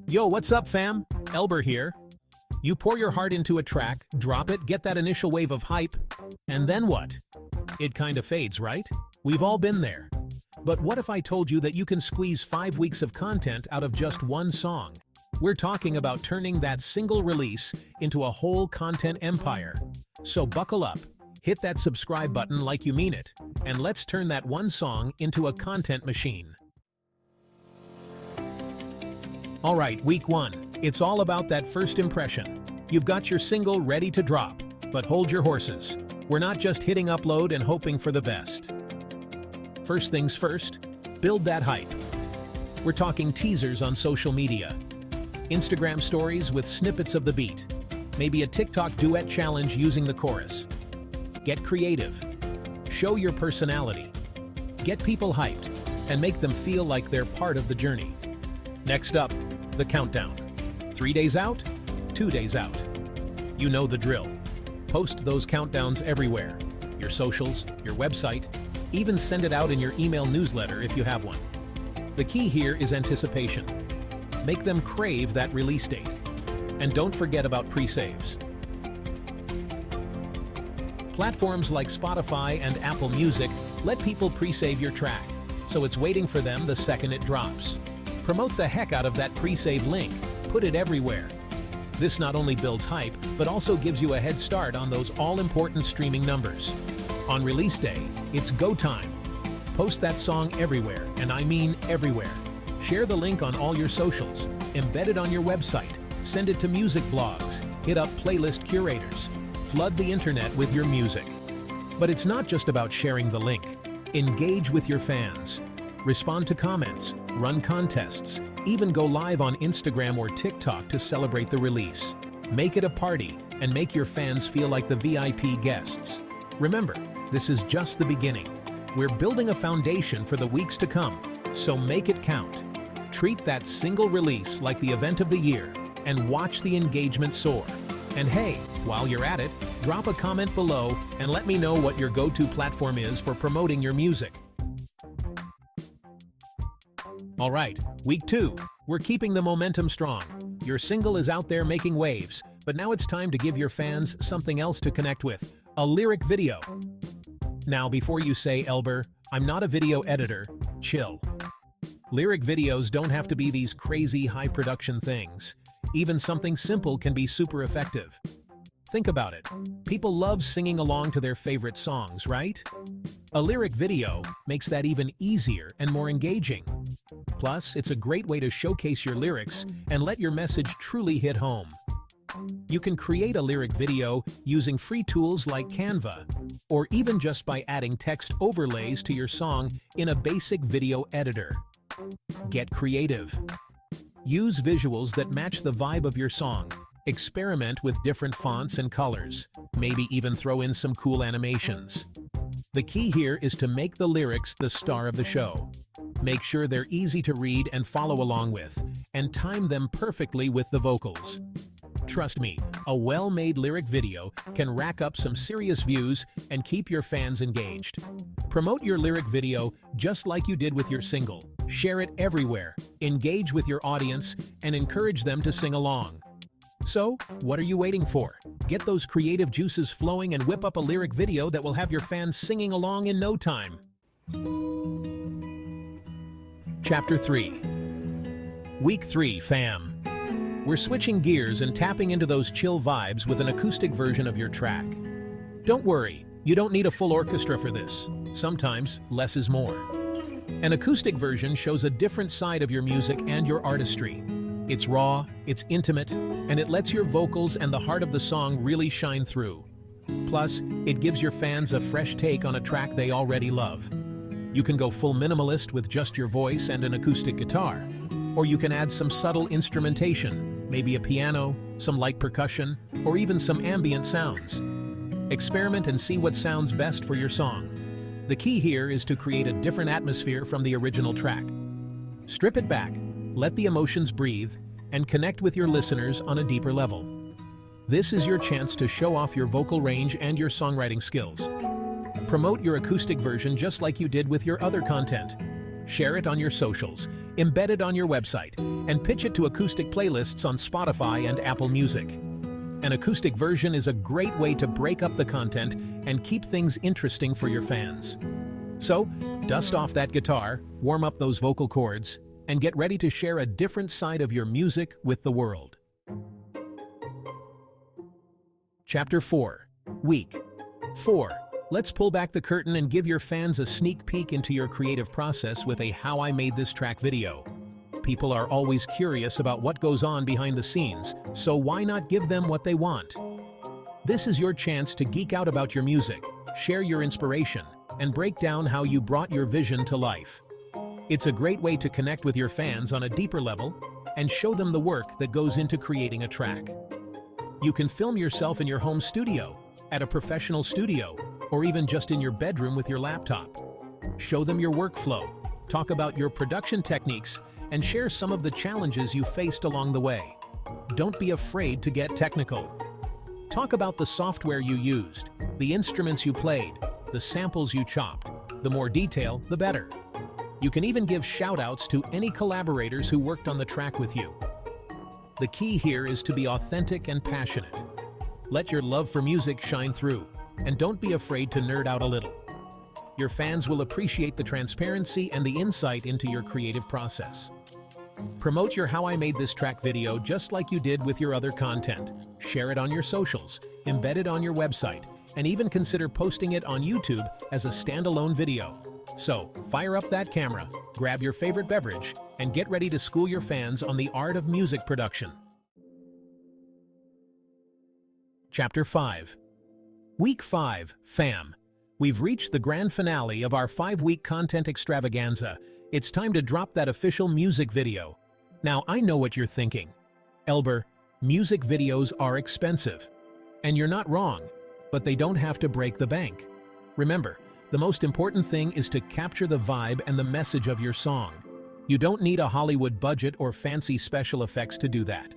Yo, what's up, fam? Elber here. You pour your heart into a track, drop it, get that initial wave of hype, and then what? It kinda fades, right? We've all been there. But what if I told you that you can squeeze 5 weeks of content out of just one song? We're talking about turning that single release into a whole content empire. So buckle up, hit that subscribe button like you mean it, and let's turn that one song into a content machine. Alright, week 1. It's all about that first impression. You've got your single ready to drop, but hold your horses. We're not just hitting upload and hoping for the best. First things first, build that hype. We're talking teasers on social media, Instagram stories with snippets of the beat, maybe a TikTok duet challenge using the chorus. Get creative. Show your personality. Get people hyped and make them feel like they're part of the journey. Next up, the countdown. 3 days out, 2 days out. You know the drill. Post those countdowns everywhere. Your socials, your website, even send it out in your email newsletter if you have one. The key here is anticipation. Make them crave that release date. And don't forget about pre-saves. Platforms like Spotify and Apple Music let people pre-save your track, so it's waiting for them the second it drops. Promote the heck out of that pre-save link. Put it everywhere. This not only builds hype, but also gives you a head start on those all-important streaming numbers. On release day, it's go time. Post that song everywhere, and I mean everywhere. Share the link on all your socials, embed it on your website, send it to music blogs, hit up playlist curators. Flood the internet with your music. But it's not just about sharing the link. Engage with your fans. Respond to comments, run contests, even go live on Instagram or TikTok to celebrate the release. Make it a party and make your fans feel like the VIP guests. Remember, this is just the beginning. We're building a foundation for the weeks to come, so make it count. Treat that single release like the event of the year and watch the engagement soar. And hey, while you're at it, drop a comment below and let me know what your go-to platform is for promoting your music. Alright, week 2. We're keeping the momentum strong. Your single is out there making waves, but now it's time to give your fans something else to connect with, a lyric video. Now, before you say, Elber, I'm not a video editor, chill. Lyric videos don't have to be these crazy high-production things. Even something simple can be super effective. Think about it. People love singing along to their favorite songs, right? A lyric video makes that even easier and more engaging. Plus, it's a great way to showcase your lyrics and let your message truly hit home. You can create a lyric video using free tools like Canva, or even just by adding text overlays to your song in a basic video editor. Get creative. Use visuals that match the vibe of your song. Experiment with different fonts and colors. Maybe even throw in some cool animations. The key here is to make the lyrics the star of the show. Make sure they're easy to read and follow along with, and time them perfectly with the vocals. Trust me, a well-made lyric video can rack up some serious views and keep your fans engaged. Promote your lyric video just like you did with your single. Share it everywhere, engage with your audience, and encourage them to sing along. So, what are you waiting for? Get those creative juices flowing and whip up a lyric video that will have your fans singing along in no time. Chapter 3. Week 3, fam. We're switching gears and tapping into those chill vibes with an acoustic version of your track. Don't worry, you don't need a full orchestra for this. Sometimes, less is more. An acoustic version shows a different side of your music and your artistry. It's raw, it's intimate, and it lets your vocals and the heart of the song really shine through. Plus, it gives your fans a fresh take on a track they already love. You can go full minimalist with just your voice and an acoustic guitar, or you can add some subtle instrumentation, maybe a piano, some light percussion, or even some ambient sounds. Experiment and see what sounds best for your song. The key here is to create a different atmosphere from the original track. Strip it back, let the emotions breathe, and connect with your listeners on a deeper level. This is your chance to show off your vocal range and your songwriting skills. Promote your acoustic version just like you did with your other content. share it on your socials, embed it on your website, and pitch it to acoustic playlists on Spotify and Apple Music. An acoustic version is a great way to break up the content and keep things interesting for your fans. So, dust off that guitar, warm up those vocal cords, and get ready to share a different side of your music with the world. Chapter 4. Week 4. Let's pull back the curtain and give your fans a sneak peek into your creative process with a How I Made This Track video. People are always curious about what goes on behind the scenes, so why not give them what they want? This is your chance to geek out about your music, share your inspiration, and break down how you brought your vision to life. It's a great way to connect with your fans on a deeper level and show them the work that goes into creating a track. You can film yourself in your home studio, at a professional studio, or even just in your bedroom with your laptop. Show them your workflow, talk about your production techniques, and share some of the challenges you faced along the way. Don't be afraid to get technical. Talk about the software you used, the instruments you played, the samples you chopped. The more detail, the better. You can even give shout-outs to any collaborators who worked on the track with you. The key here is to be authentic and passionate. Let your love for music shine through, and don't be afraid to nerd out a little. Your fans will appreciate the transparency and the insight into your creative process. Promote your How I Made This Track video just like you did with your other content. Share it on your socials, embed it on your website, and even consider posting it on YouTube as a standalone video. So, fire up that camera, grab your favorite beverage, and get ready to school your fans on the art of music production. Chapter 5. Week 5, fam. We've reached the grand finale of our 5-week content extravaganza. It's time to drop that official music video. Now, I know what you're thinking. Elber, music videos are expensive. And you're not wrong, but they don't have to break the bank. Remember, the most important thing is to capture the vibe and the message of your song. You don't need a Hollywood budget or fancy special effects to do that.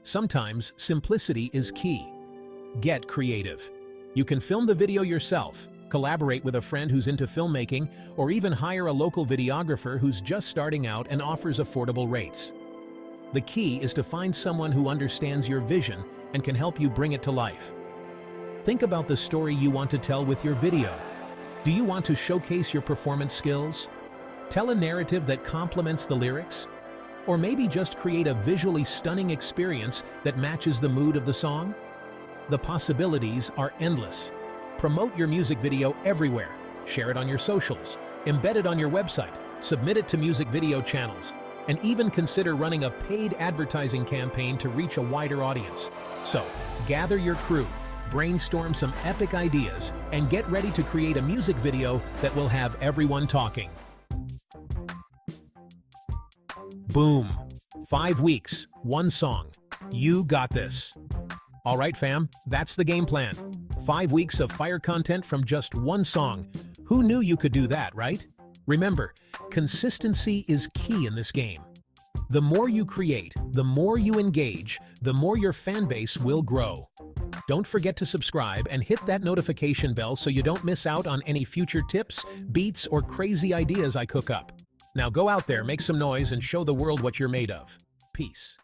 Sometimes, simplicity is key. Get creative. You can film the video yourself, collaborate with a friend who's into filmmaking, or even hire a local videographer who's just starting out and offers affordable rates. The key is to find someone who understands your vision and can help you bring it to life. Think about the story you want to tell with your video. Do you want to showcase your performance skills? Tell a narrative that complements the lyrics? Or maybe just create a visually stunning experience that matches the mood of the song? The possibilities are endless. Promote your music video everywhere. Share it on your socials, embed it on your website, submit it to music video channels, and even consider running a paid advertising campaign to reach a wider audience. So, gather your crew, brainstorm some epic ideas, and get ready to create a music video that will have everyone talking. Boom! 5 weeks, 1 song. You got this. All right, fam, that's the game plan. 5 weeks of fire content from just 1 song. Who knew you could do that, right? Remember, consistency is key in this game. The more you create, the more you engage, the more your fan base will grow. Don't forget to subscribe and hit that notification bell so you don't miss out on any future tips, beats, or crazy ideas I cook up. Now go out there, make some noise, and show the world what you're made of. Peace.